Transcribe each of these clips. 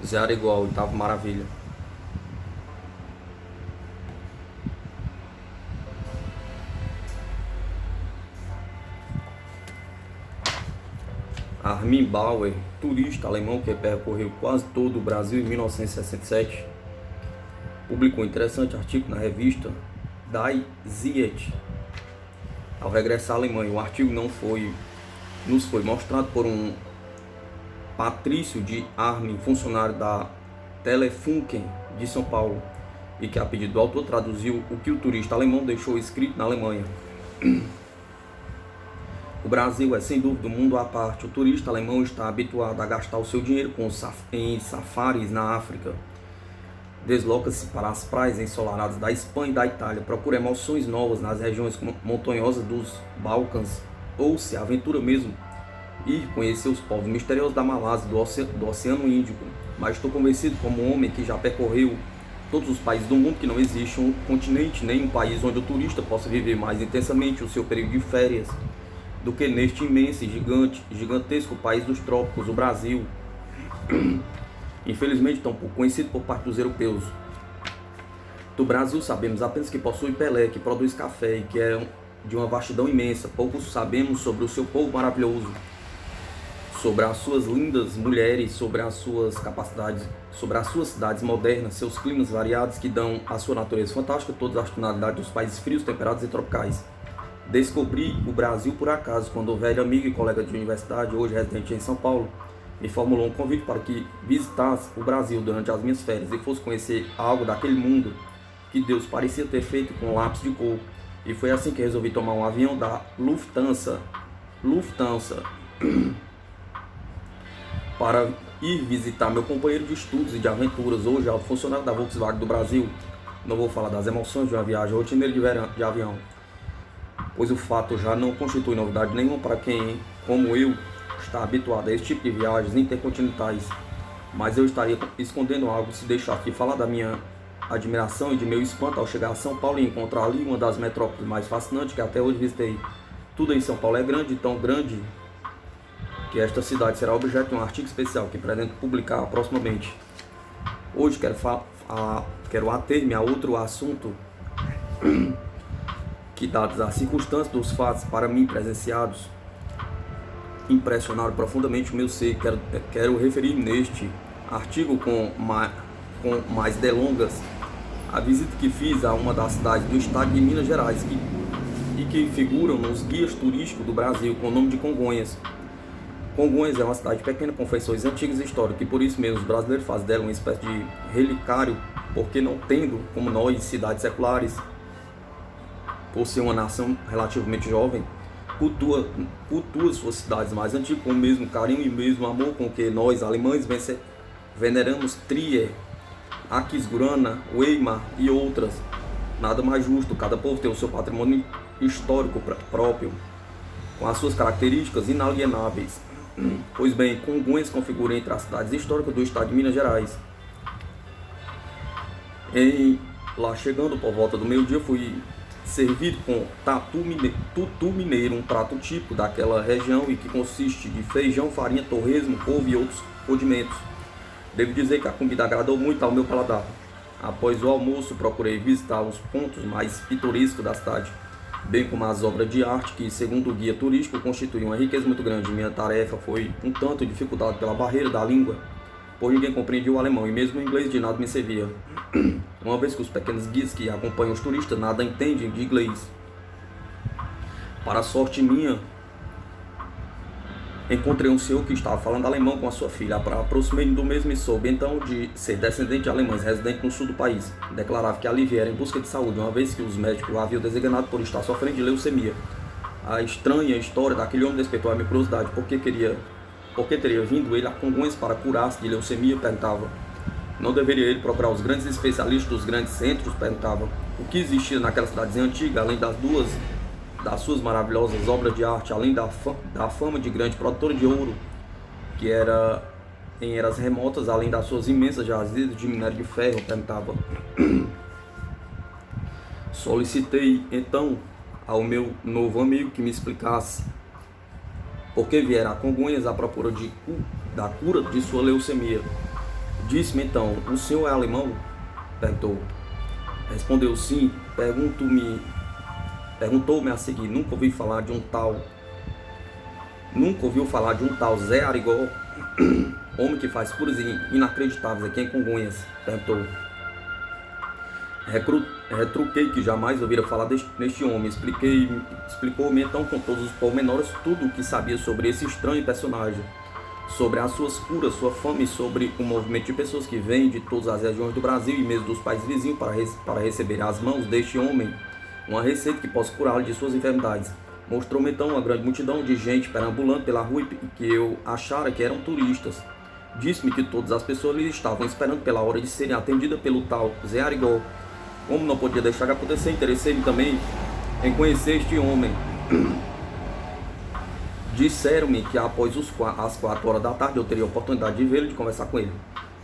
Zé Arigó, oitavo maravilha. Armin Bauer, turista alemão que percorreu quase todo o Brasil em 1967, publicou um interessante artigo na revista Die Zeit. Ao regressar à Alemanha, o artigo nos foi mostrado por um Patrício de Armin, funcionário da Telefunken de São Paulo, e que a pedido do autor traduziu o que o turista alemão deixou escrito na Alemanha. O Brasil é sem dúvida um mundo à parte. O turista alemão está habituado a gastar o seu dinheiro em safaris na África. Desloca-se para as praias ensolaradas da Espanha e da Itália, procura emoções novas nas regiões montanhosas dos Balcãs, ou se aventura mesmo ir conhecer os povos misteriosos da Malásia, do Oceano Índico. Mas estou convencido como um homem que já percorreu todos os países do mundo que não existe um continente nem um país onde o turista possa viver mais intensamente o seu período de férias do que neste imenso e gigantesco país dos trópicos, o Brasil. Infelizmente tão pouco conhecido por parte dos europeus. Do Brasil sabemos apenas que possui Pelé, que produz café e que é de uma vastidão imensa. Pouco sabemos sobre o seu povo maravilhoso, sobre as suas lindas mulheres, sobre as suas capacidades, sobre as suas cidades modernas, seus climas variados que dão à sua natureza fantástica todas as tonalidades dos países frios, temperados e tropicais. Descobri o Brasil por acaso, quando o velho amigo e colega de universidade, hoje residente em São Paulo, me formulou um convite para que visitasse o Brasil durante as minhas férias e fosse conhecer algo daquele mundo que Deus parecia ter feito com lápis de cor. E foi assim que resolvi tomar um avião da Lufthansa, para ir visitar meu companheiro de estudos e de aventuras, hoje alto funcionário da Volkswagen do Brasil. Não vou falar das emoções de uma viagem rotineira de avião, pois o fato já não constitui novidade nenhuma para quem, como eu, está habituado a esse tipo de viagens intercontinentais. Mas eu estaria escondendo algo se deixar aqui falar da minha admiração e de meu espanto ao chegar a São Paulo e encontrar ali uma das metrópoles mais fascinantes que até hoje visitei. Tudo em São Paulo é grande, tão grande que esta cidade será objeto de um artigo especial que pretendo publicar proximamente. Hoje quero ater-me a outro assunto que, dadas as circunstâncias dos fatos para mim presenciados, impressionaram profundamente o meu ser. Quero referir neste artigo com mais delongas a visita que fiz a uma das cidades do estado de Minas Gerais que figuram nos guias turísticos do Brasil com o nome de Congonhas. Congonhas é uma cidade pequena com feições antigas e históricas, e por isso mesmo os brasileiros fazem dela uma espécie de relicário, porque não tendo, como nós, cidades seculares, por ser uma nação relativamente jovem, cultua suas cidades mais antigas com o mesmo carinho e o mesmo amor com que nós, alemães, veneramos Trier, Aquisgrana, Weimar e outras. Nada mais justo, cada povo tem o seu patrimônio histórico próprio, com as suas características inalienáveis. Pois bem, Congonhas configura entre as cidades históricas do estado de Minas Gerais. Lá chegando por volta do meio-dia, fui servido com tutu mineiro, um prato típico daquela região e que consiste de feijão, farinha, torresmo, couve e outros condimentos. Devo dizer que a comida agradou muito ao meu paladar. Após o almoço, procurei visitar os pontos mais pitorescos da cidade, bem como as obras de arte que, segundo o guia turístico, constituem uma riqueza muito grande. Minha tarefa foi um tanto dificultada pela barreira da língua, pois ninguém compreendia o alemão e mesmo o inglês de nada me servia, uma vez que os pequenos guias que acompanham os turistas nada entendem de inglês. Para sorte minha, encontrei um senhor que estava falando alemão com a sua filha. Aproximei-me do mesmo e soube então de ser descendente de alemães, residente no sul do país. Declarava que ali viera em busca de saúde, uma vez que os médicos o haviam designado por estar sofrendo de leucemia. A estranha história daquele homem despertou a minha curiosidade. Por que teria vindo ele a Congonhas para curar-se de leucemia? Perguntava. Não deveria ele procurar os grandes especialistas dos grandes centros? Perguntava. O que existia naquela cidadezinha antiga, além das suas maravilhosas obras de arte, além da fama de grande produtora de ouro, que era em eras remotas, além das suas imensas jazidas de minério de ferro? Perguntava. Solicitei então ao meu novo amigo que me explicasse por que viera a Congonhas à procura da cura de sua leucemia. Disse-me então: o senhor é alemão? Perguntou. Respondeu: sim. Perguntou-me a seguir: nunca ouviu falar de um tal Zé Arigó, homem que faz curas inacreditáveis aqui em Congonhas? Perguntou. Retruquei que jamais ouvira falar neste homem. Explicou-me então com todos os pormenores tudo o que sabia sobre esse estranho personagem, sobre as suas curas, sua fama e sobre o movimento de pessoas que vêm de todas as regiões do Brasil e mesmo dos países vizinhos para receber às mãos deste homem uma receita que possa curá-lo de suas enfermidades. Mostrou-me então uma grande multidão de gente perambulando pela rua e que eu achara que eram turistas. Disse-me que todas as pessoas ali estavam esperando pela hora de serem atendidas pelo tal Zé Arigó. Como não podia deixar de acontecer, interessei-me também em conhecer este homem. Disseram-me que após as 4 horas da tarde eu teria a oportunidade de vê-lo e de conversar com ele.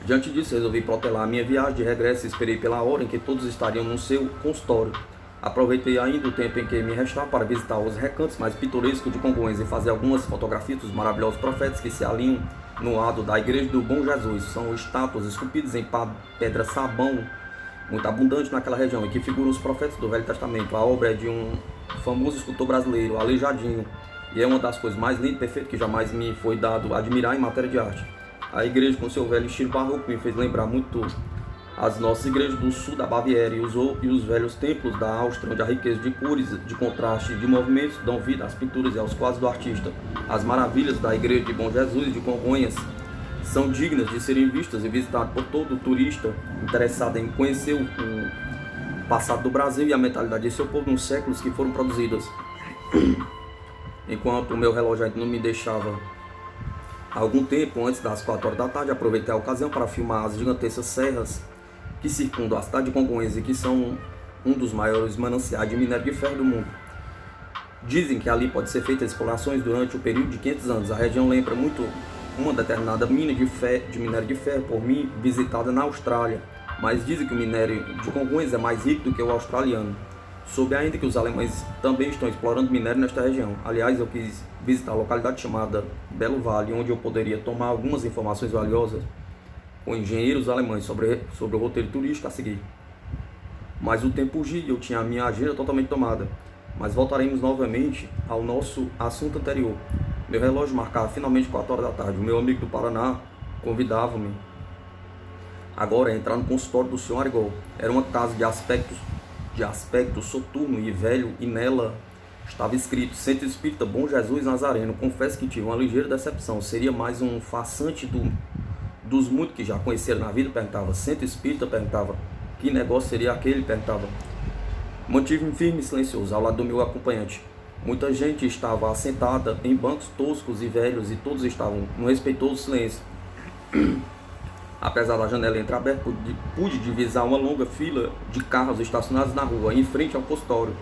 Diante disso, resolvi protelar a minha viagem de regresso e esperei pela hora em que todos estariam no seu consultório. Aproveitei ainda o tempo em que me restava para visitar os recantos mais pitorescos de Congonhas e fazer algumas fotografias dos maravilhosos profetas que se alinham no lado da igreja do Bom Jesus. São estátuas esculpidas em pedra sabão, muito abundante naquela região, e que figuram os profetas do Velho Testamento. A obra é de um famoso escultor brasileiro, Aleijadinho, e é uma das coisas mais lindas e perfeitas que jamais me foi dado admirar em matéria de arte. A igreja, com seu velho estilo barroco, me fez lembrar muito as nossas igrejas do sul da Baviera e os velhos templos da Áustria, onde a riqueza de cores, de contraste e de movimentos dão vida às pinturas e aos quadros do artista. As maravilhas da igreja de Bom Jesus de Congonhas são dignas de serem vistas e visitadas por todo turista interessado em conhecer o passado do Brasil e a mentalidade de seu povo nos séculos que foram produzidas. Enquanto o meu relógio ainda não me deixava algum tempo antes das 4 horas da tarde, aproveitei a ocasião para filmar as gigantescas serras que circundam a cidade de Congonhas e que são um dos maiores mananciais de minério de ferro do mundo. Dizem que ali pode ser feita explorações durante o período de 500 anos. A região lembra muito uma determinada mina de minério de ferro por mim visitada na Austrália, mas dizem que o minério de Congonhas é mais rico do que o australiano. Soube ainda que os alemães também estão explorando minério nesta região. Aliás, eu quis visitar a localidade chamada Belo Vale, onde eu poderia tomar algumas informações valiosas com engenheiros alemães sobre o roteiro turístico a seguir. Mas o tempo urgia e eu tinha a minha agenda totalmente tomada. Mas voltaremos novamente ao nosso assunto anterior. Meu relógio marcava finalmente 4 horas da tarde. O meu amigo do Paraná convidava-me agora a entrar no consultório do Sr. Arigó. Era uma casa de aspecto soturno e velho, e nela estava escrito: Centro Espírita Bom Jesus Nazareno. Confesso que tive uma ligeira decepção. Seria mais um farsante dos muitos que já conheceram na vida? Perguntava. Centro Espírita? Perguntava. Que negócio seria aquele? Perguntava. Mantive-me firme e silencioso ao lado do meu acompanhante. Muita gente estava assentada em bancos toscos e velhos, e todos estavam num respeitoso silêncio. Apesar da janela entreaberta, pude divisar uma longa fila de carros estacionados na rua, em frente ao consultório.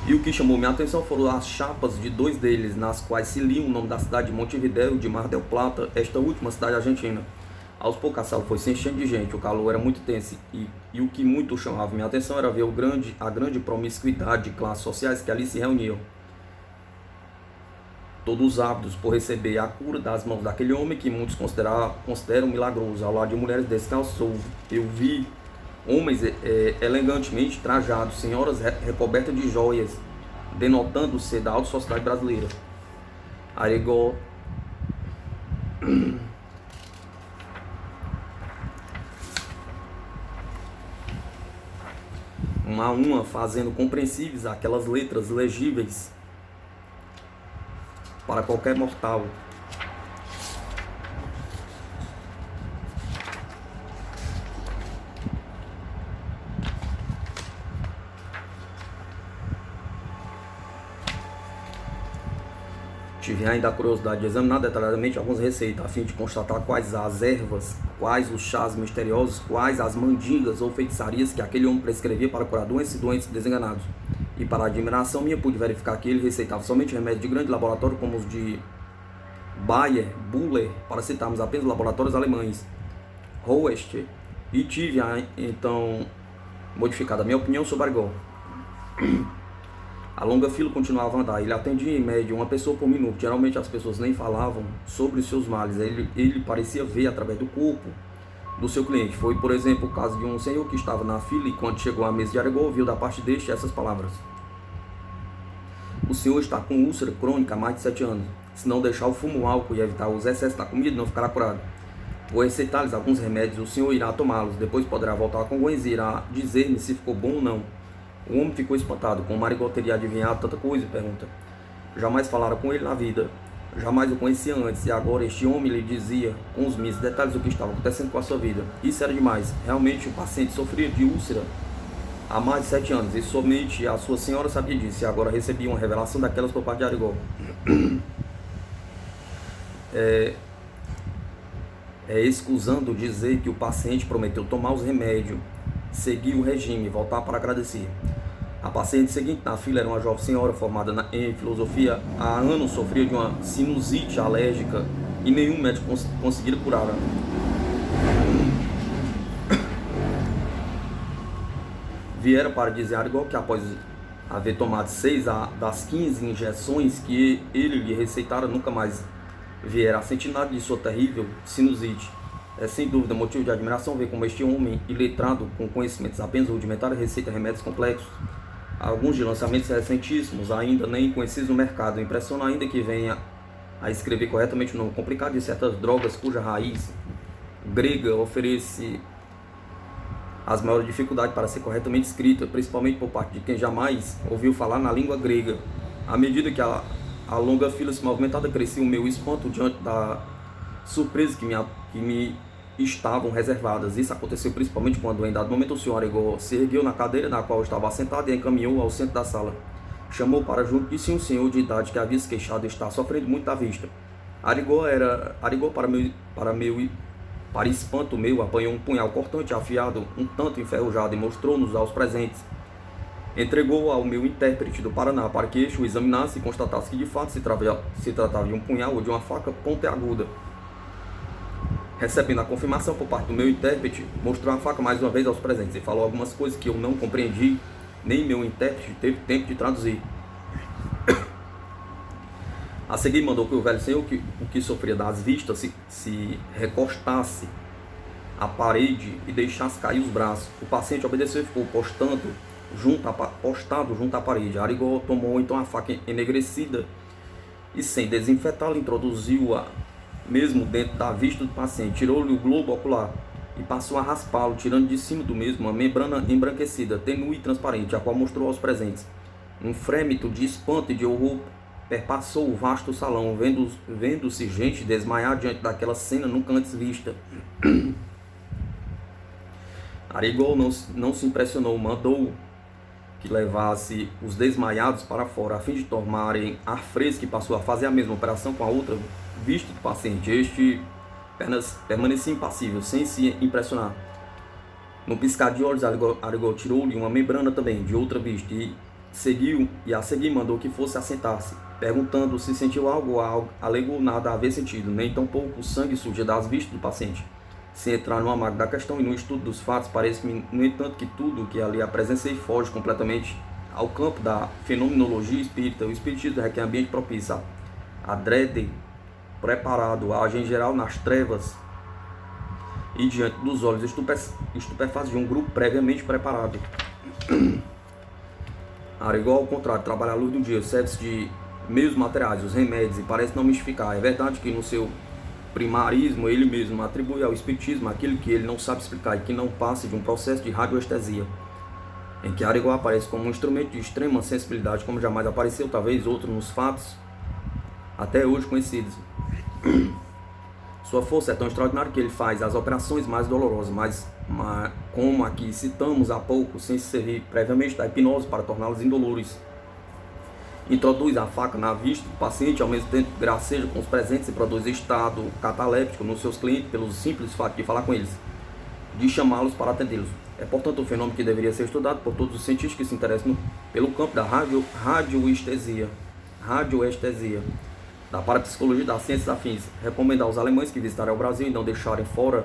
E o que chamou minha atenção foram as chapas de 2 deles, nas quais se lia o nome da cidade de Montevidéu e de Mar del Plata, esta última cidade argentina. Aos poucos a sala foi se enchendo de gente, o calor era muito tenso, e o que muito chamava minha atenção era ver a grande promiscuidade de classes sociais que ali se reuniam. Todos ávidos por receber a cura das mãos daquele homem que muitos consideram milagroso. Ao lado de mulheres descalças, eu vi homens elegantemente trajados, senhoras recobertas de joias, denotando ser da alta sociedade brasileira. Arigó uma a uma, fazendo compreensíveis aquelas letras legíveis para qualquer mortal. Tive ainda a curiosidade de examinar detalhadamente algumas receitas, a fim de constatar quais as ervas, quais os chás misteriosos, quais as mandingas ou feitiçarias que aquele homem prescrevia para curar doentes e doentes desenganados. E para a admiração minha, pude verificar que ele receitava somente remédios de grande laboratório, como os de Bayer, Buller, para citarmos apenas laboratórios alemães, Roest, e tive então modificado a minha opinião sobre Arigó. A longa fila continuava a andar. Ele atendia em média uma pessoa por minuto. Geralmente as pessoas nem falavam sobre os seus males. Ele parecia ver através do corpo do seu cliente. Foi, por exemplo, o caso de um senhor que estava na fila e quando chegou à mesa de Arigó, ouviu da parte deste essas palavras: o senhor está com úlcera crônica há mais de 7 anos. Se não deixar o fumo, o álcool e evitar os excessos da comida, não ficará curado. Vou receitar-lhes alguns remédios, o senhor irá tomá-los, depois poderá voltar com Goiás e irá dizer-me se ficou bom ou não. O homem ficou espantado, como Arigó teria adivinhado tanta coisa, e pergunta: jamais falara com ele na vida, jamais o conhecia antes, e agora este homem lhe dizia com os mínimos detalhes o que estava acontecendo com a sua vida. Isso era demais. Realmente o paciente sofria de úlcera há mais de 7 anos, e somente a sua senhora sabia disso, e agora recebia uma revelação daquelas por parte de Arigó. Escusando dizer que o paciente prometeu tomar os remédios, seguir o regime e voltar para agradecer. A paciente seguinte na fila era uma jovem senhora formada em filosofia. Há anos sofria de uma sinusite alérgica e nenhum médico conseguira curá-la. Viera para dizer a Arigó que após haver tomado 6 das 15 injeções que ele lhe receitara, nunca mais viera a sentir nada de sua terrível sinusite. É sem dúvida motivo de admiração ver como este homem iletrado, com conhecimentos apenas rudimentares, receita remédios complexos, alguns de lançamentos recentíssimos, ainda nem conhecidos no mercado. Impressiona ainda que venha a escrever corretamente o nome complicado de certas drogas cuja raiz grega oferece as maiores dificuldades para ser corretamente escrita, principalmente por parte de quem jamais ouviu falar na língua grega. À medida que a longa fila se movimentava, crescia o meu espanto diante da surpresa que me estavam reservadas. Isso aconteceu principalmente quando, em dado momento, o senhor Arigó se ergueu na cadeira na qual estava assentado e encaminhou ao centro da sala. Chamou para junto de si um senhor de idade que havia se queixado de estar sofrendo muito da vista. Arigó, para espanto meu, apanhou um punhal cortante afiado, um tanto enferrujado, e mostrou-nos aos presentes. Entregou-o ao meu intérprete do Paraná para que este o examinasse e constatasse que de fato se tratava de um punhal ou de uma faca pontiaguda. Recebendo a confirmação por parte do meu intérprete, mostrou a faca mais uma vez aos presentes e falou algumas coisas que eu não compreendi, nem meu intérprete teve tempo de traduzir. A seguir mandou que o velho senhor, o que sofria das vistas, se recostasse à parede e deixasse cair os braços. O paciente obedeceu e ficou postado junto à parede. Arigó tomou então a faca enegrecida e, sem desinfetá-la, introduziu-a mesmo dentro da vista do paciente. Tirou-lhe o globo ocular e passou a raspá-lo, tirando de cima do mesmo uma membrana embranquecida, tenue e transparente, a qual mostrou aos presentes. Um frêmito de espanto e de horror perpassou o vasto salão, vendo-se gente desmaiar diante daquela cena nunca antes vista. Arigó não se impressionou, mandou que levasse os desmaiados para fora, a fim de tomarem ar fresco, e passou a fazer a mesma operação com a outra vista do paciente. Este permanecia impassível, sem se impressionar. No piscar de olhos, Arigó tirou-lhe uma membrana também, de outra vista, e a seguir mandou que fosse assentar-se. Perguntando se sentiu algo, alegou nada haver sentido, nem tampouco o sangue surgia das vistas do paciente. Sem entrar no amargo da questão e no estudo dos fatos, parece-me, no entanto, que tudo o que ali apresenciei foge completamente ao campo da fenomenologia espírita. O espiritismo requer ambiente propício, adrede, preparado, age em geral nas trevas e diante dos olhos estupefatos de um grupo previamente preparado. Arigó, ao contrário, trabalha à luz do dia, serve-se de meios materiais, os remédios, e parece não mistificar. É verdade que no seu primarismo ele mesmo atribui ao espiritismo aquilo que ele não sabe explicar e que não passa de um processo de radioestesia, em que Arigó aparece como um instrumento de extrema sensibilidade, como jamais apareceu, talvez, outro nos fatos até hoje conhecidos. Sua força é tão extraordinária que ele faz as operações mais dolorosas, mas como aqui citamos há pouco, sem se servir previamente da hipnose para torná-las indolores. Introduz a faca na vista do paciente, ao mesmo tempo graceja com os presentes e produz estado cataléptico nos seus clientes pelo simples fato de falar com eles, de chamá-los para atendê-los. É, portanto, um fenômeno que deveria ser estudado por todos os cientistas que se interessam pelo campo da radioestesia, da parapsicologia e das ciências afins. Recomendo aos alemães que visitarem o Brasil e não deixarem fora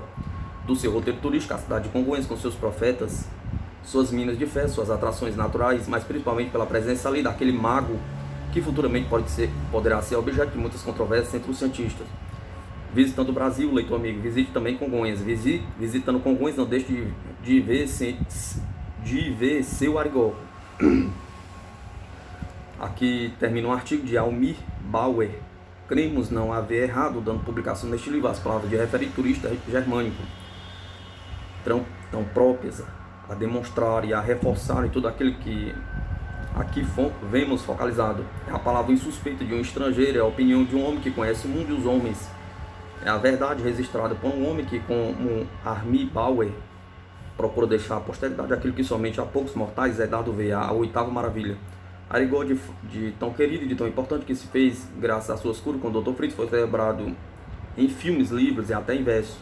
do seu roteiro turístico a cidade de Congonhas com seus profetas, suas minas de fé, suas atrações naturais, mas principalmente pela presença ali daquele mago que futuramente poderá ser objeto de muitas controvérsias entre os cientistas. Visitando o Brasil, leitor amigo, visite também Congonhas. Visitando Congonhas, não deixe de ver seu Arigó. Aqui termina um artigo de Almir Bauer. Cremos não haver errado dando publicação neste livro. As palavras de referido turista germânico tão próprias a demonstrar e a reforçar tudo aquilo que aqui vemos focalizado. É a palavra insuspeita de um estrangeiro, é a opinião de um homem que conhece o mundo e os homens. É a verdade registrada por um homem que, como Armie Bauer, procura deixar à posteridade aquilo que somente a poucos mortais é dado ver, a oitava maravilha. Arigó, de tão querido e de tão importante que se fez, graças às suas curas com o Dr. Fritz, foi celebrado em filmes, livros e até em versos.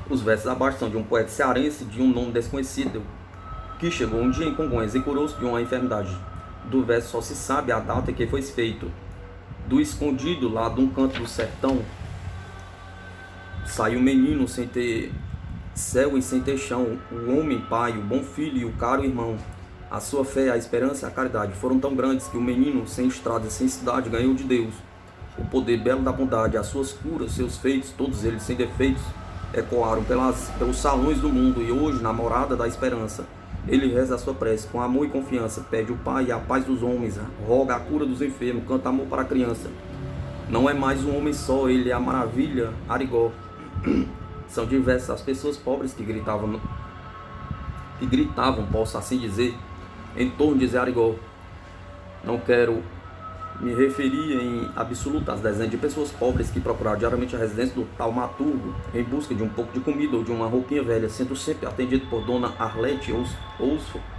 Os versos abaixo são de um poeta cearense de um nome desconhecido, que chegou um dia em Congonhas e curou-se de uma enfermidade. Do verso só se sabe a data em que foi feito. Do escondido lá de um canto do sertão, saiu um menino sem ter céu e sem ter chão, o homem pai, o bom filho e o caro irmão. A sua fé, a esperança e a caridade foram tão grandes que o menino, sem estrada e sem cidade, ganhou de Deus o poder belo da bondade. As suas curas, seus feitos, todos eles sem defeitos, ecoaram pelos salões do mundo. E hoje, na morada da esperança, ele reza a sua prece com amor e confiança, pede o Pai e a paz dos homens, roga a cura dos enfermos, canta amor para a criança. Não é mais um homem só, ele é a maravilha, Arigó. São diversas as pessoas pobres que gritavam, posso assim dizer, em torno de Zé Arigó. Não quero me referir em absoluto às dezenas de pessoas pobres que procuraram diariamente a residência do taumaturgo em busca de um pouco de comida ou de uma roupinha velha, sendo sempre atendido por Dona Arlete ou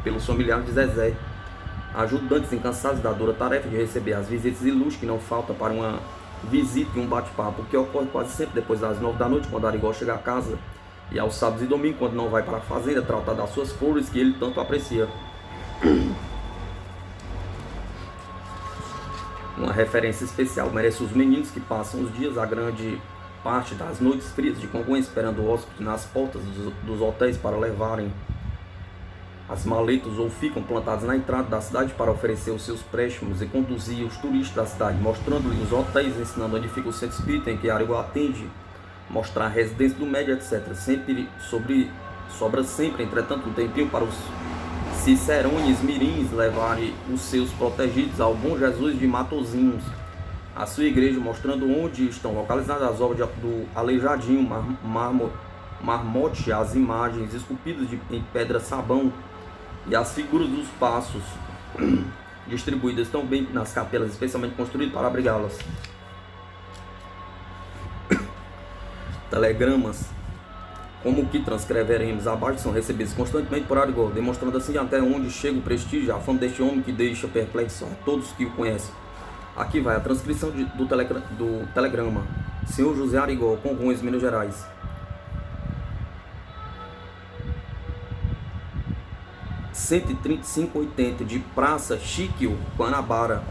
pelos familiares de Zezé, ajudantes incansados da dura tarefa de receber as visitas ilustres que não faltam para uma visita e um bate-papo, que ocorre quase sempre depois das 9 da noite, quando Arigó chega a casa, e aos sábados e domingos, quando não vai para a fazenda tratar das suas flores que ele tanto aprecia. Uma referência especial merece os meninos que passam os dias, a grande parte das noites frias de Congonhas, esperando o hóspede nas portas dos hotéis para levarem as maletas, ou ficam plantados na entrada da cidade para oferecer os seus préstimos e conduzir os turistas da cidade, mostrando-lhes os hotéis, ensinando onde fica o centro espírita em que Arigó atende, mostrar a residência do médio, etc. Sobra sempre, entretanto, um tempinho para os cicerones mirins levarem os seus protegidos ao bom Jesus de Matozinhos, a sua igreja, mostrando onde estão localizadas as obras do Aleijadinho, Marmote, as imagens esculpidas em pedra sabão e as figuras dos passos, distribuídas tão bem nas capelas, especialmente construídas para abrigá-las. Telegramas, como o que transcreveremos abaixo, são recebidos constantemente por Arigó, demonstrando assim até onde chega o prestígio, a fama deste homem que deixa perplexo a todos que o conhecem. Aqui vai a transcrição do telegrama. Senhor José Arigó, Congonhas, Minas Gerais. R$135,80 de Praça Chiquio, Guanabara.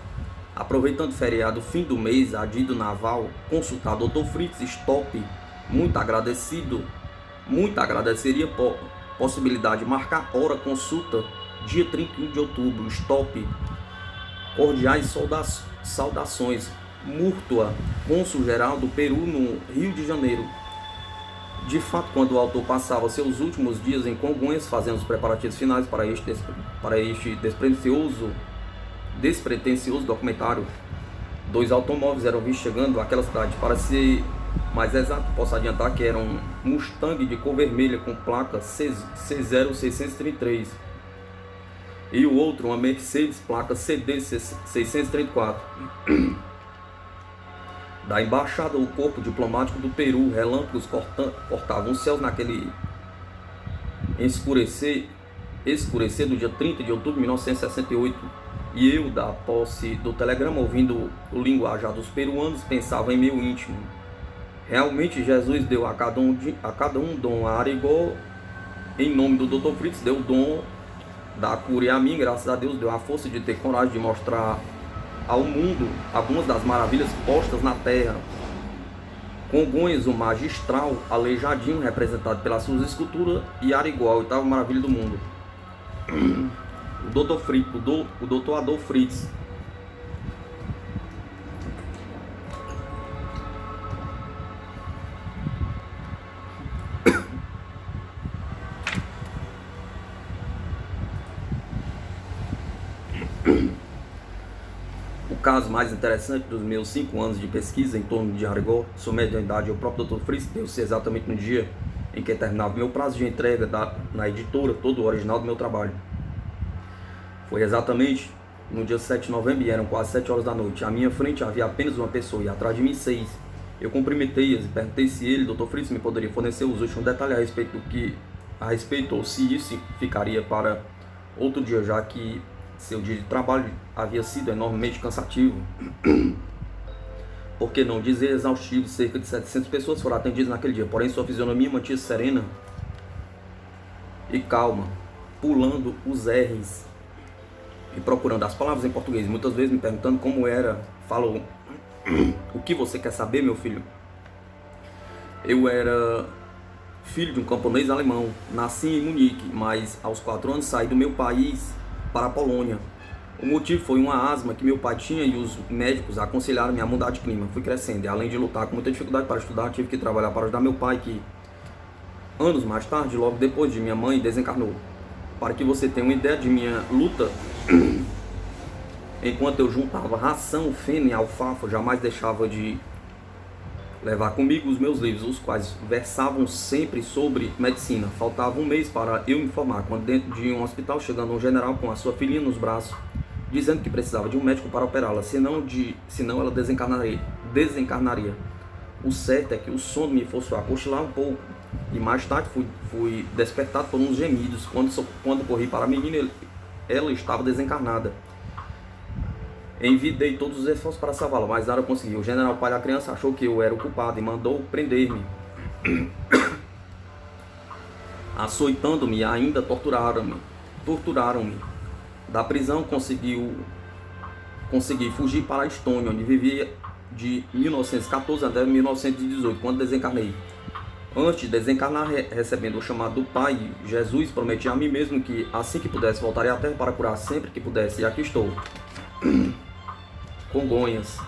Aproveitando o feriado, fim do mês, adido naval, consultar Dr. Fritz Stop. Muito agradeceria por possibilidade de marcar hora, consulta, dia 31 de outubro, Stop. Cordiais saudações, Múrtua, cônsul-geral do Peru no Rio de Janeiro. De fato, quando o autor passava seus últimos dias em Congonhas, fazendo os preparativos finais para este despretensioso documentário, 2 automóveis eram vistos chegando àquela cidade. Para ser mais exato, posso adiantar que era um Mustang de cor vermelha com placa C0633 e o outro uma Mercedes placa CD634. Da embaixada, o corpo diplomático do Peru, relâmpagos cortavam os céus naquele escurecer do dia 30 de outubro de 1968. E eu, da posse do telegrama, ouvindo o linguajar dos peruanos, pensava em meu íntimo: realmente Jesus deu a cada um dom. A Arigó, em nome do Dr. Fritz, deu o dom da cura, e a mim, graças a Deus, deu a força de ter coragem de mostrar ao mundo algumas das maravilhas postas na terra. Congonhas, o magistral Aleijadinho, representado pelas suas esculturas, e Arigó, a oitava maravilha do mundo. O Dr. Adolf Fritz. caso mais interessante dos meus 5 anos de pesquisa em torno de Aragó, sua mediunidade, o próprio Dr. Fritz deu-se exatamente no dia em que terminava meu prazo de entrega na editora todo o original do meu trabalho. Foi exatamente no dia 7 de novembro e eram quase 7 horas da noite. À minha frente havia apenas uma pessoa e atrás de mim 6. Eu cumprimentei-as e perguntei se ele, Dr. Fritz, me poderia fornecer os últimos detalhes a respeito ou se isso ficaria para outro dia, já que seu dia de trabalho havia sido enormemente cansativo. Por que não dizer exaustivo? Cerca de 700 pessoas foram atendidas naquele dia, porém sua fisionomia mantinha serena e calma, pulando os R's e procurando as palavras em português, muitas vezes me perguntando como era. Falou: o que você quer saber, meu filho? Eu era filho de um camponês alemão, nasci em Munique, mas aos 4 anos saí do meu país para a Polônia. O motivo foi uma asma que meu pai tinha e os médicos aconselharam-me a mudar de clima. Fui crescendo e, além de lutar com muita dificuldade para estudar, tive que trabalhar para ajudar meu pai, que anos mais tarde, logo depois de minha mãe, desencarnou. Para que você tenha uma ideia de minha luta, enquanto eu juntava ração, feno e alfafa, jamais deixava de levar comigo os meus livros, os quais versavam sempre sobre medicina. Faltava um mês para eu me formar, quando dentro de um hospital, chegando um general com a sua filhinha nos braços, dizendo que precisava de um médico para operá-la, senão ela desencarnaria. O certo é que o sono me forçou a cochilar um pouco, e mais tarde fui despertado por uns gemidos. Quando corri para a menina, ela estava desencarnada. Envidei todos os esforços para salvá-la, mas nada consegui. O general, pai da criança, achou que eu era o culpado e mandou prender-me. Açoitando-me e ainda torturaram-me. Da prisão consegui fugir para a Estônia, onde vivia de 1914 até 1918, quando desencarnei. Antes de desencarnar, recebendo o chamado do Pai, Jesus, prometi a mim mesmo que assim que pudesse voltaria à Terra para curar sempre que pudesse, e aqui estou. Congonhas.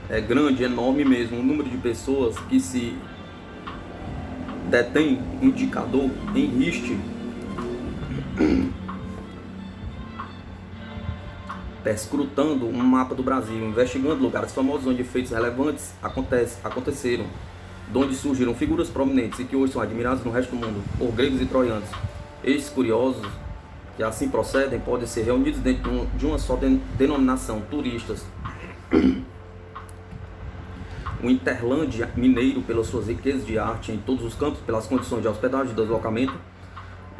É grande, enorme mesmo, o número de pessoas que se detém indicador em RIST, perscrutando um mapa do Brasil, investigando lugares famosos onde feitos relevantes aconteceram, de onde surgiram figuras prominentes e que hoje são admiradas no resto do mundo por gregos e troianos. Estes curiosos que assim procedem podem ser reunidos dentro de uma só denominação: turistas. O hinterland mineiro, pelas suas riquezas de arte em todos os campos, pelas condições de hospedagem e deslocamento,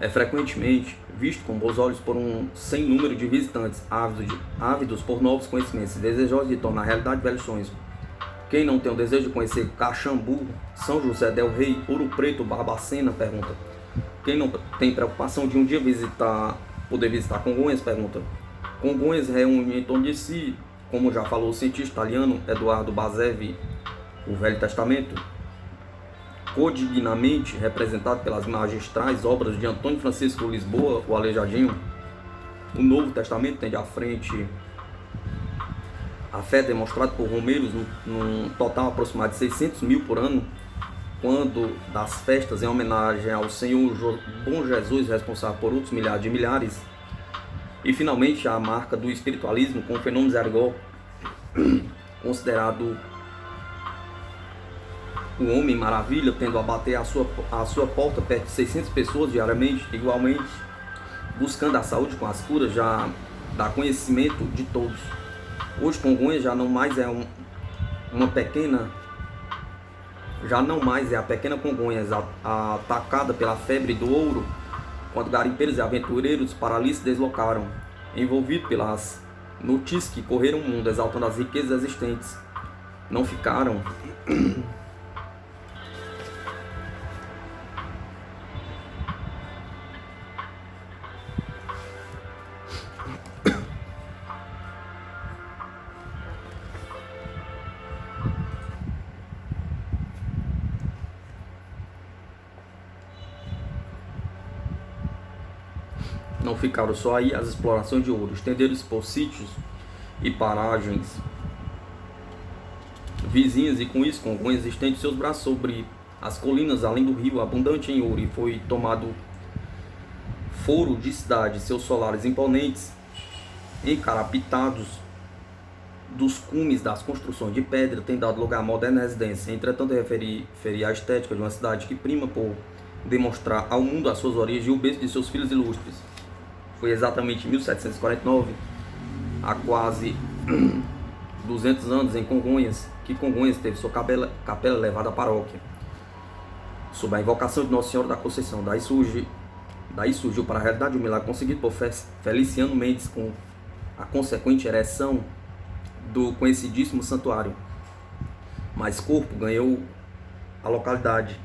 é frequentemente visto com bons olhos por um sem número de visitantes ávidos por novos conhecimentos, desejosos de tornar realidade velhos sonhos. Quem não tem o desejo de conhecer Caxambu, São José del Rei, Ouro Preto, Barbacena? Pergunta. Quem não tem preocupação de um dia poder visitar Congonhas? Pergunta. Congonhas reúne em torno de si, como já falou o cientista italiano Eduardo Basevi, o Velho Testamento, codignamente representado pelas magistrais obras de Antônio Francisco Lisboa, o Aleijadinho. O Novo Testamento tem à frente a fé demonstrada por romeiros num total aproximado de 600 mil por ano, quando das festas em homenagem ao Senhor Bom Jesus, responsável por outros milhares de milhares. E finalmente a marca do espiritualismo com o fenômeno Zergó, considerado o homem maravilha, tendo a bater a sua porta perto de 600 pessoas diariamente, igualmente buscando a saúde com as curas, já dá conhecimento de todos. Hoje Congonhas já não mais é a pequena Congonhas atacada pela febre do ouro, quando garimpeiros e aventureiros para ali se deslocaram, envolvidos pelas notícias que correram o mundo, exaltando as riquezas existentes. Não ficaram só aí as explorações de ouro, estenderam-se por sítios e paragens vizinhas, e com isso Congonhas estende seus braços sobre as colinas além do rio, abundante em ouro, e foi tomado foro de cidade, seus solares imponentes, encarapitados dos cumes das construções de pedra, tem dado lugar à moderna residência. Entretanto, referi à estética de uma cidade que prima por demonstrar ao mundo as suas origens e o berço de seus filhos ilustres. Foi exatamente em 1749, há quase 200 anos, em Congonhas, que Congonhas teve sua capela elevada à paróquia, sob a invocação de Nossa Senhora da Conceição. Daí surgiu para a realidade o milagre conseguido por Feliciano Mendes, com a consequente ereção do conhecidíssimo santuário. Mais corpo ganhou a localidade.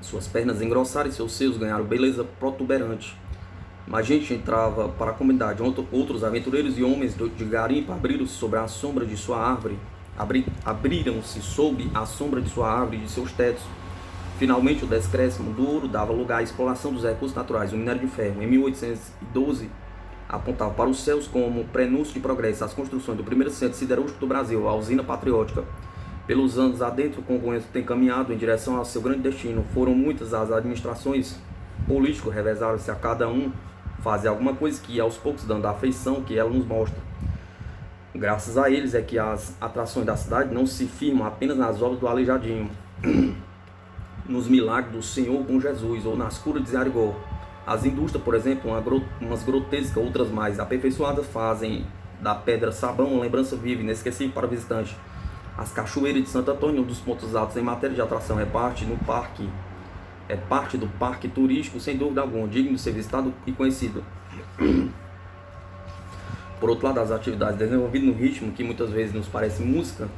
Suas pernas engrossaram e seus seios ganharam beleza protuberante. Mais gente entrava para a comunidade. Outros aventureiros e homens de garimpo abriram-se sobre a sombra de sua árvore. Abriram-se sob a sombra de sua árvore e de seus tetos. Finalmente, o descréscimo do ouro dava lugar à exploração dos recursos naturais, o minério de ferro. Em 1812, apontava para os céus como prenúncio de progresso as construções do primeiro centro siderúrgico do Brasil, a usina patriótica. Pelos anos adentro, Congonhas tem caminhado em direção ao seu grande destino. Foram muitas as administrações políticas, revezaram-se a cada um fazer alguma coisa que, aos poucos, dando a afeição que ela nos mostra. Graças a eles é que as atrações da cidade não se firmam apenas nas obras do Aleijadinho, nos milagres do Senhor Bom Jesus ou nas curas de Zé Arigó. As indústrias, por exemplo, umas grotescas, outras mais aperfeiçoadas, fazem da pedra sabão uma lembrança viva e inesquecível para o visitante. As cachoeiras de Santo Antônio, um dos pontos altos em matéria de atração, é parte do parque turístico, sem dúvida alguma, digno de ser visitado e conhecido. Por outro lado, as atividades desenvolvidas no ritmo que muitas vezes nos parece música,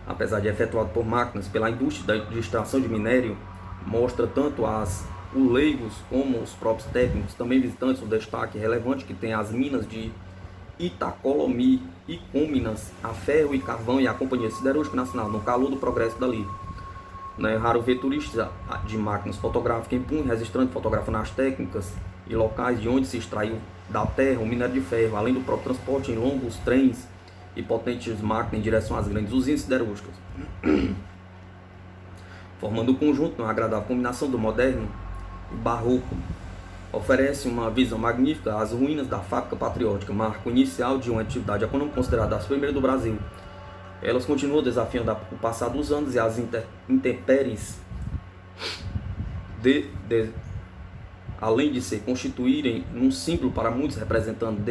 apesar de efetuado por máquinas, pela indústria de extração de minério, mostra tanto os leigos como os próprios técnicos, também visitantes, o destaque relevante que tem as minas de Itacolomi e Cúminas, a ferro e carvão e a Companhia Siderúrgica Nacional, no calor do progresso dali. Não é raro ver turistas de máquinas fotográficas em punho, registrando, fotografando as técnicas e locais de onde se extraiu da terra o minério de ferro, além do próprio transporte em longos trens e potentes máquinas em direção às grandes usinas siderúrgicas. Formando um conjunto, uma agradável combinação do moderno e barroco, oferece uma visão magnífica às ruínas da fábrica patriótica, marco inicial de uma atividade econômica considerada as primeiras do Brasil. Elas continuam desafiando o passar dos anos e as intempéries, além de se constituírem num símbolo para muitos, representando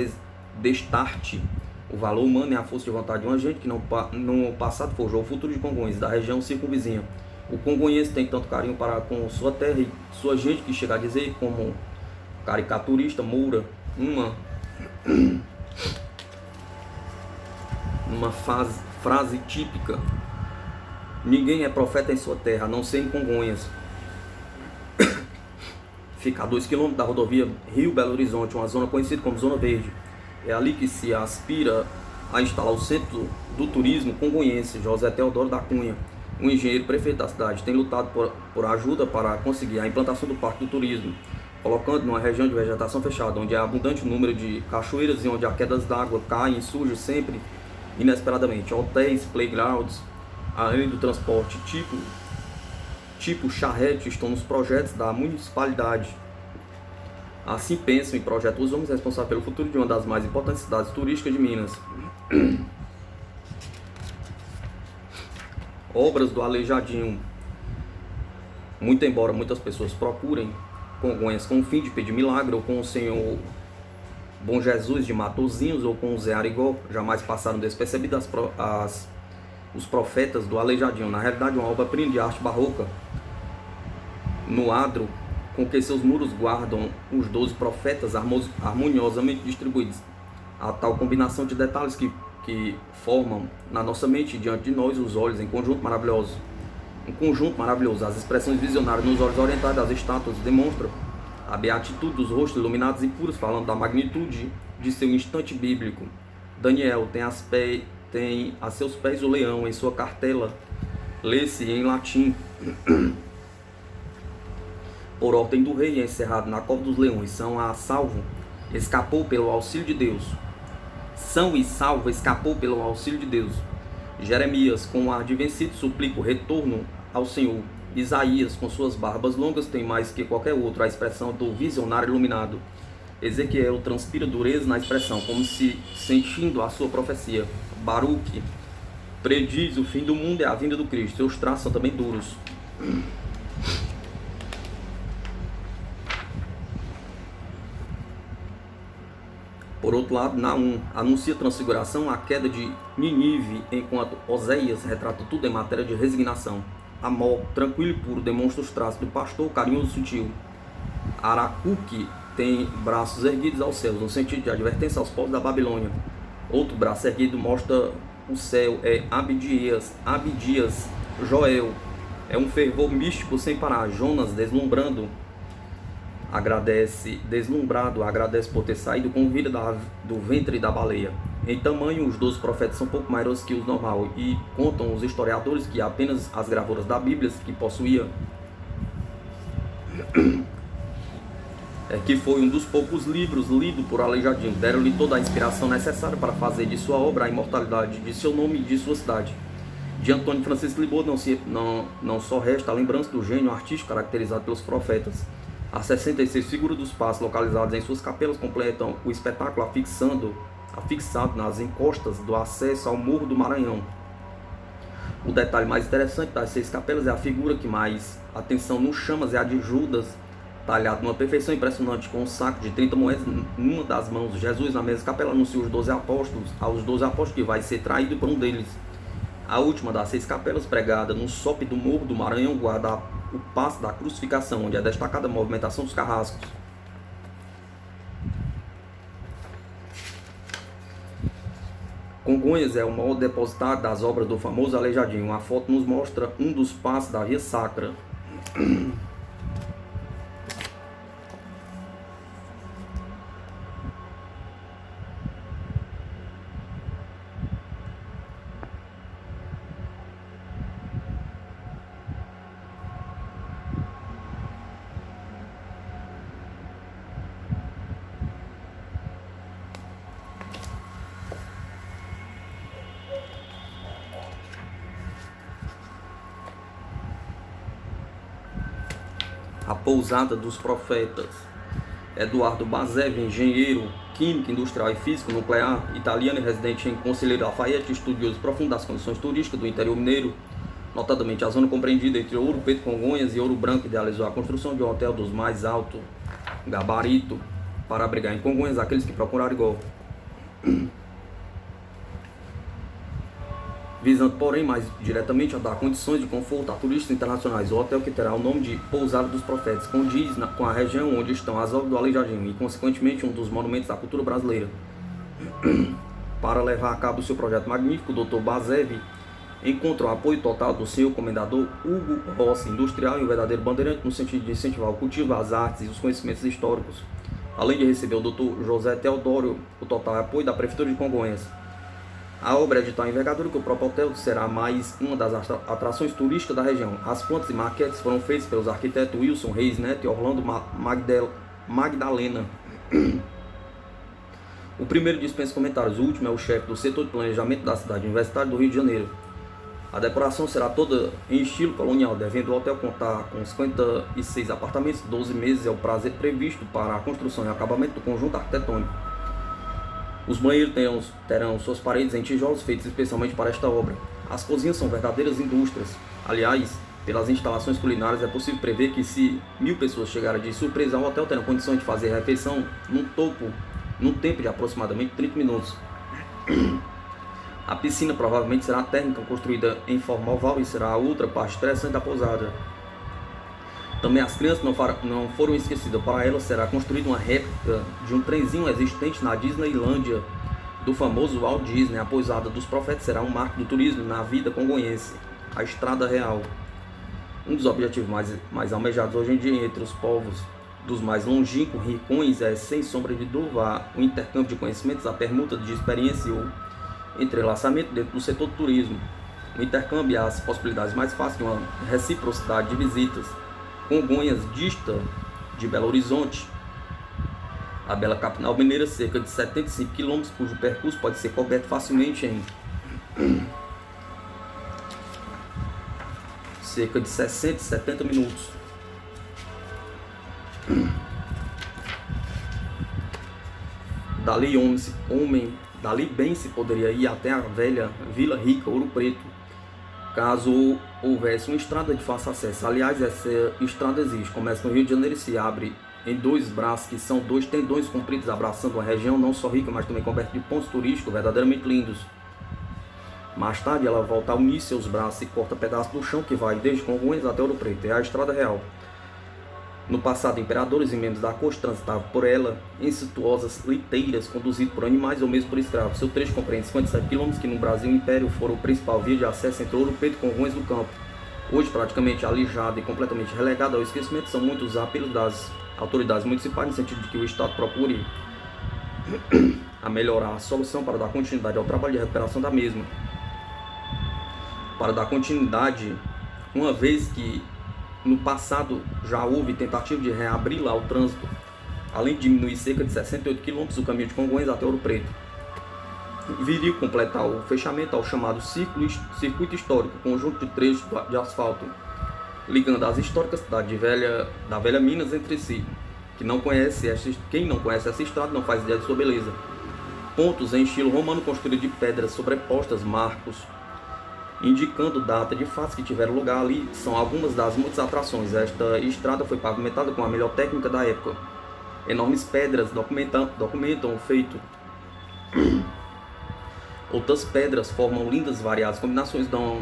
destarte o valor humano e a força de vontade de uma gente que no passado forjou o futuro de Congonhas, da região circunvizinha. O congonhense tem tanto carinho para com sua terra e sua gente que chega a dizer, como caricaturista Moura, uma frase típica: ninguém é profeta em sua terra, a não ser em Congonhas. Fica a 2 km da rodovia Rio-Belo Horizonte, uma zona conhecida como Zona Verde. É ali que se aspira a instalar o centro do turismo congonhense. José Teodoro da Cunha, um engenheiro prefeito da cidade, tem lutado por ajuda para conseguir a implantação do Parque do Turismo, colocando numa região de vegetação fechada, onde há abundante número de cachoeiras e onde as quedas d'água caem e surgem sempre inesperadamente. Hotéis, playgrounds, além do transporte tipo charrete, estão nos projetos da municipalidade. Assim pensam e projetam os homens responsáveis pelo futuro de uma das mais importantes cidades turísticas de Minas. Obras do Aleijadinho. Muito embora muitas pessoas procurem Congonhas com o fim de pedir milagre, ou com o Senhor Bom Jesus de Matozinhos, ou com o Zé Arigó, jamais passaram despercebidas os profetas do Aleijadinho. Na realidade, uma obra-prima de arte barroca, no adro com que seus muros guardam os 12 profetas harmoniosamente distribuídos. A tal combinação de detalhes que formam na nossa mente e diante de nós os olhos em conjunto maravilhoso. Um conjunto maravilhoso. As expressões visionárias nos olhos orientais das estátuas demonstram a beatitude dos rostos iluminados e puros, falando da magnitude de seu instante bíblico. Daniel tem a seus pés o leão, em sua cartela lê-se em latim: por ordem do rei, encerrado na cova dos leões, são e salvo, escapou pelo auxílio de Deus. Jeremias, com um ar de vencido, suplica o retorno ao Senhor. Isaías, com suas barbas longas, tem mais que qualquer outro a expressão do visionário iluminado. Ezequiel transpira dureza na expressão, como se sentindo a sua profecia. Baruque prediz o fim do mundo e a vinda do Cristo. Seus traços são também duros. Por outro lado, Naum anuncia transfiguração, a queda de Nínive, enquanto Oséias retrata tudo em matéria de resignação. Amós, tranquilo e puro, demonstra os traços do pastor carinhoso e sutil. Aracuque tem braços erguidos aos céus, no sentido de advertência aos povos da Babilônia. Outro braço erguido mostra o céu, é Abdias. Joel é um fervor místico sem parar. Jonas, deslumbrado, agradece por ter saído com vida do ventre da baleia. Em tamanho, os 12 profetas são um pouco maiores que os normal, e contam os historiadores que apenas as gravuras da Bíblia que possuía que foi um dos poucos livros lido por Aleijadinho. Deram-lhe toda a inspiração necessária para fazer de sua obra a imortalidade de seu nome e de sua cidade. De Antônio Francisco Libor não só resta a lembrança do gênio artístico caracterizado pelos profetas. As 66 figuras dos passos localizadas em suas capelas completam o espetáculo afixado nas encostas do acesso ao Morro do Maranhão. O detalhe mais interessante das 6 capelas é a figura que mais atenção nos chama, é a de Judas, talhado numa perfeição impressionante, com um saco de 30 moedas numa das mãos. Jesus, na mesma capela, anuncia aos 12 apóstolos que vai ser traído por um deles. A última das 6 capelas, pregada no sope do Morro do Maranhão, guarda o passo da crucificação, onde é destacada a movimentação dos carrascos. Congonhas é o maior depositário das obras do famoso Aleijadinho. A foto nos mostra um dos passos da Via Sacra. A pousada dos profetas. Eduardo Basev, engenheiro químico, industrial e físico nuclear, italiano e residente em Conselheiro Lafayette, estudioso profundo das condições turísticas do interior mineiro, notadamente a zona compreendida entre Ouro Preto, Congonhas e Ouro Branco, idealizou a construção de um hotel dos mais alto gabarito para abrigar em Congonhas aqueles que procuraram igual. Visando, porém, mais diretamente a dar condições de conforto a turistas internacionais. O hotel, que terá o nome de Pousada dos Profetas, condiz com a região onde estão as obras do Aleijadinho e, consequentemente, um dos monumentos da cultura brasileira. Para levar a cabo o seu projeto magnífico, o Dr. Basev encontrou apoio total do seu comendador Hugo Rossi, industrial e um verdadeiro bandeirante no sentido de incentivar o cultivo, as artes e os conhecimentos históricos. Além de receber o Dr. José Teodoro, o total apoio da Prefeitura de Congonhas. A obra é de tal envergadura que o próprio hotel será mais uma das atrações turísticas da região. As plantas e maquetes foram feitas pelos arquitetos Wilson Reis Neto e Orlando Magdalena. O primeiro dispensa comentários, o último é o chefe do setor de planejamento da cidade universitária do Rio de Janeiro. A decoração será toda em estilo colonial, devendo o hotel contar com 56 apartamentos. 12 meses é o prazo previsto para a construção e acabamento do conjunto arquitetônico. Os banheiros terão suas paredes em tijolos feitos especialmente para esta obra. As cozinhas são verdadeiras indústrias. Aliás, pelas instalações culinárias é possível prever que, se 1000 pessoas chegarem de surpresa ao hotel, terão condições de fazer a refeição num tempo de aproximadamente 30 minutos. A piscina provavelmente será térmica, construída em forma oval, e será a outra parte interessante da pousada. Também as crianças não foram esquecidas. Para elas será construída uma réplica de um trenzinho existente na Disneylândia do famoso Walt Disney. A pousada dos profetas será um marco do turismo na vida congonhense, a Estrada Real. Um dos objetivos mais almejados hoje em dia entre os povos dos mais longínquos rincões é, sem sombra de dúvida, o intercâmbio de conhecimentos, a permuta de experiência e o entrelaçamento dentro do setor do turismo. O intercâmbio e as possibilidades mais fáceis de uma reciprocidade de visitas. Congonhas dista de Belo Horizonte, a bela capital mineira, cerca de 75 km, cujo percurso pode ser coberto facilmente em cerca de 60 e 70 minutos. Dali bem se poderia ir até a velha Vila Rica, Ouro Preto, caso houvesse uma estrada de fácil acesso. Aliás, essa estrada existe, começa no Rio de Janeiro e se abre em dois braços, que são dois tendões compridos, abraçando uma região não só rica, mas também coberta de pontos turísticos verdadeiramente lindos. Mais tarde ela volta a unir seus braços e corta pedaços do chão que vai desde Congonhas até Ouro Preto. É a estrada real. No passado, imperadores e membros da corte transitavam por ela em suntuosas liteiras conduzidos por animais ou mesmo por escravos. Seu trecho compreende 57 km que no Brasil o Império foram o principal via de acesso entre Ouro Preto e Congonhas do Campo. Hoje praticamente alijado e completamente relegado ao esquecimento, são muitos os apelos das autoridades municipais no sentido de que o Estado procure a melhorar a solução para dar continuidade ao trabalho de recuperação da mesma. Para dar continuidade, uma vez que no passado já houve tentativa de reabrir lá o trânsito, além de diminuir cerca de 68 km o caminho de Congonhas até Ouro Preto. Viria completar o fechamento ao chamado circuito histórico, conjunto de trechos de asfalto, ligando as históricas cidades da velha Minas entre si. Quem não conhece essa estrada não faz ideia de sua beleza. Pontos em estilo romano construídos de pedras sobrepostas, marcos, indicando data de fatos que tiveram lugar ali, são algumas das muitas atrações. Esta estrada foi pavimentada com a melhor técnica da época. Enormes pedras documentam o feito. Outras pedras formam lindas variadas combinações, dão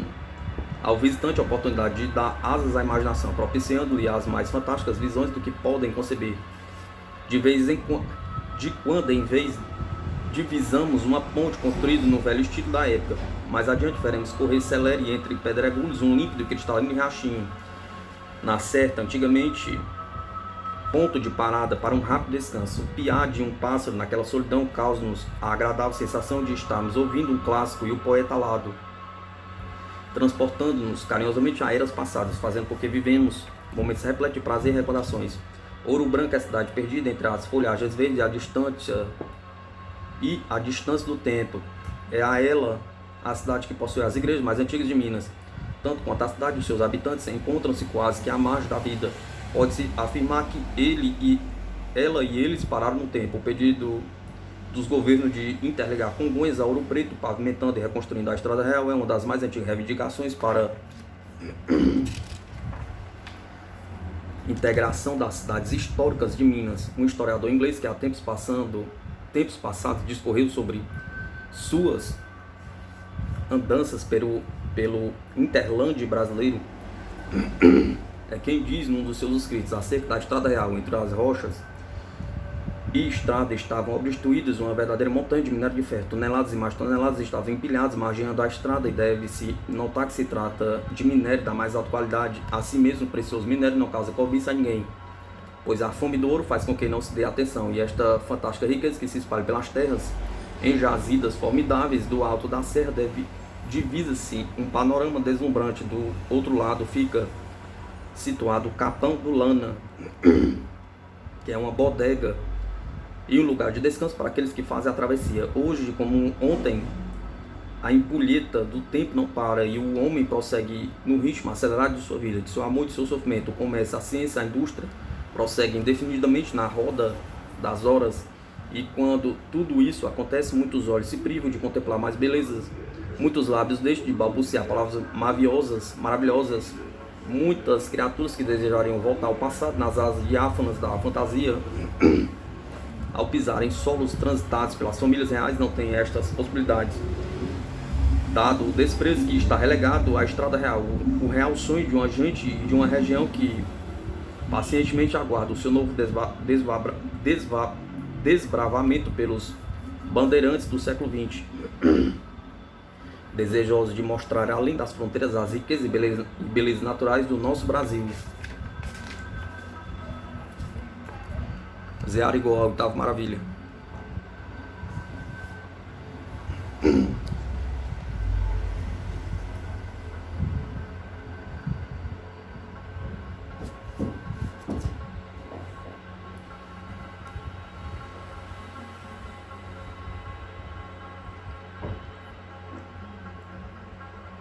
ao visitante a oportunidade de dar asas à imaginação, propiciando-lhe as mais fantásticas visões do que podem conceber. De quando em vez divisamos uma ponte construída no velho estilo da época. Mais adiante veremos correr celere entre pedregulhos um límpido e cristalino riachinho. Na certa, antigamente, ponto de parada para um rápido descanso. O piar de um pássaro naquela solidão causa-nos a agradável sensação de estarmos ouvindo um clássico e o poeta alado, transportando-nos carinhosamente a eras passadas, fazendo com que vivemos momentos repletos de prazer e recordações. Ouro Branco é a cidade perdida entre as folhagens verdes e a distância do tempo. É a ela a cidade que possui as igrejas mais antigas de Minas. Tanto quanto a cidade e seus habitantes encontram-se quase que à margem da vida. Pode-se afirmar que ela e eles pararam no tempo. O pedido dos governos de interligar Congonhas a Ouro Preto, pavimentando e reconstruindo a Estrada Real, é uma das mais antigas reivindicações para integração das cidades históricas de Minas. Um historiador inglês que há tempos passados discorreu sobre suas andanças pelo Interlândia brasileiro, é quem diz num dos seus escritos acerca da Estrada Real. Entre as rochas e estrada estavam obstruídas uma verdadeira montanha de minério de ferro. Toneladas e mais toneladas estavam empilhadas margeando a estrada, e deve-se notar que se trata de minério da mais alta qualidade. Assim mesmo, o precioso minério não causa cobiça a ninguém, pois a fome do ouro faz com que não se dê atenção, e esta fantástica riqueza que se espalha pelas terras em jazidas formidáveis do alto da serra divisa-se um panorama deslumbrante. Do outro lado fica situado o Capão do Lana, que é uma bodega e um lugar de descanso para aqueles que fazem a travessia. Hoje, como ontem, a empulheta do tempo não para e o homem prossegue no ritmo acelerado de sua vida, de seu amor e de seu sofrimento. O comércio, a ciência, a indústria prosseguem indefinidamente na roda das horas, e quando tudo isso acontece, muitos olhos se privam de contemplar mais belezas, muitos lábios deixam de balbuciar palavras maravilhosas, muitas criaturas que desejariam voltar ao passado nas asas diáfanas da fantasia, ao pisar em solos transitados pelas famílias reais, não têm estas possibilidades, dado o desprezo que está relegado à Estrada Real, o real sonho de uma gente de uma região que pacientemente aguarda o seu novo desbravamento pelos bandeirantes do século XX, desejosos de mostrar além das fronteiras as riquezas e belezas naturais do nosso Brasil. Zé Arigó, Oitavo Maravilha.